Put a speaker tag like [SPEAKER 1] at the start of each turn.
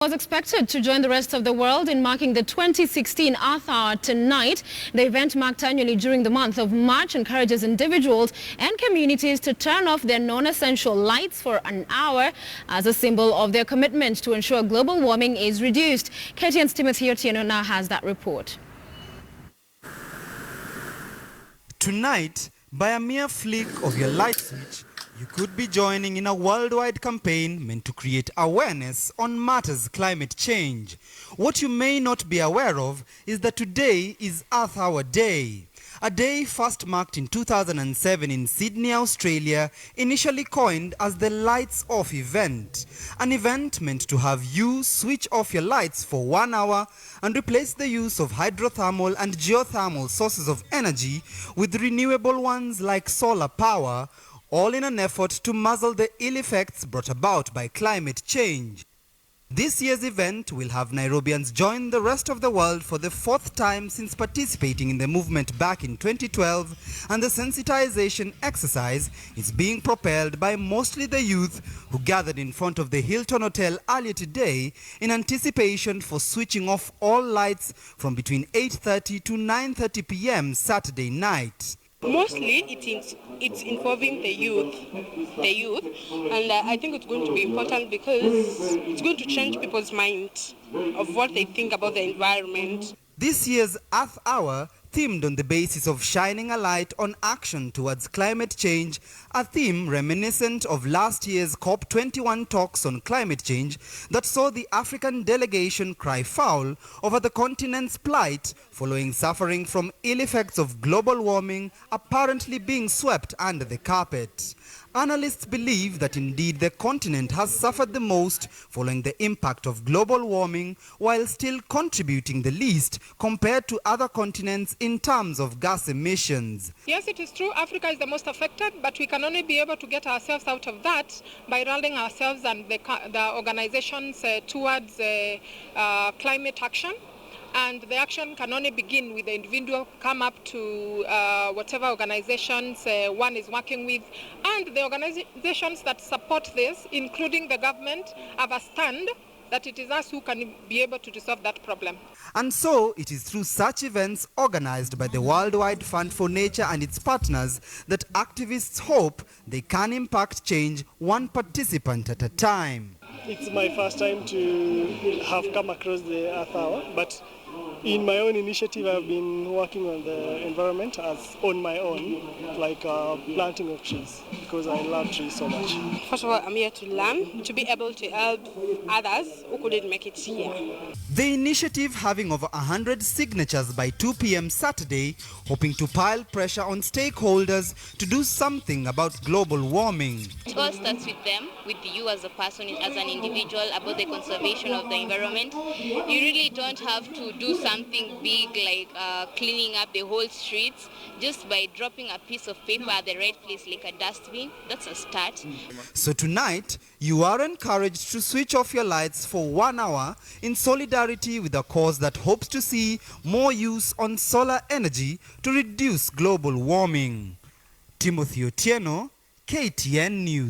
[SPEAKER 1] Was expected to join the rest of the world in marking the 2016 Earth Hour tonight. The event, marked annually during the month of March, encourages individuals and communities to turn off their non-essential lights for an hour as a symbol of their commitment to ensure global warming is reduced. KTN's Timothy Otieno now has that report.
[SPEAKER 2] Tonight, by a mere flick of your light switch, you could be joining in a worldwide campaign meant to create awareness on matters climate change. What you may not be aware of is that today is Earth Hour Day, a day first marked in 2007 in Sydney, Australia, initially coined as the Lights Off event. An event meant to have you switch off your lights for 1 hour and replace the use of hydrothermal and geothermal sources of energy with renewable ones like solar power, all in an effort to muzzle the ill effects brought about by climate change. This year's event will have Nairobians join the rest of the world for the 4th time since participating in the movement back in 2012, and the sensitization exercise is being propelled by mostly the youth who gathered in front of the Hilton Hotel earlier today in anticipation for switching off all lights from between 8:30 to 9:30 p.m. Saturday night.
[SPEAKER 3] Mostly it's involving the youth, and I think it's going to be important because it's going to change people's mind of what they think about the environment.
[SPEAKER 2] This year's Earth Hour, themed on the basis of shining a light on action towards climate change, a theme reminiscent of last year's COP21 talks on climate change that saw the African delegation cry foul over the continent's plight following suffering from ill effects of global warming apparently being swept under the carpet. Analysts believe that indeed the continent has suffered the most following the impact of global warming, while still contributing the least compared to other continents in terms of gas emissions.
[SPEAKER 3] Yes, it is true, Africa is the most affected, but we can only be able to get ourselves out of that by rallying ourselves and the organizations towards climate action. And the action can only begin with the individual come up to whatever organizations one is working with, and the organizations that support this, including the government, have a stand that it is us who can be able to resolve that problem.
[SPEAKER 2] And so it is through such events organized by the Worldwide Fund for Nature and its partners that activists hope they can impact change one participant at a time.
[SPEAKER 4] It's my first time to have come across the Earth Hour, but in my own initiative I've been working on the environment as on my own, like planting of trees, because I love trees so much.
[SPEAKER 3] First of all, I'm here to learn, to be able to help others who couldn't make it here.
[SPEAKER 2] The initiative having over 100 signatures by 2 p.m. Saturday, hoping to pile pressure on stakeholders to do something about global warming.
[SPEAKER 5] It all starts with them, with you as a person, as an individual, about the conservation of the environment. You really don't have to do something big like cleaning up the whole streets. Just by dropping a piece of paper at the right place like a dustbin, that's a start.
[SPEAKER 2] So tonight, you are encouraged to switch off your lights for 1 hour in solidarity with a cause that hopes to see more use on solar energy to reduce global warming. Timothy Otieno, KTN News.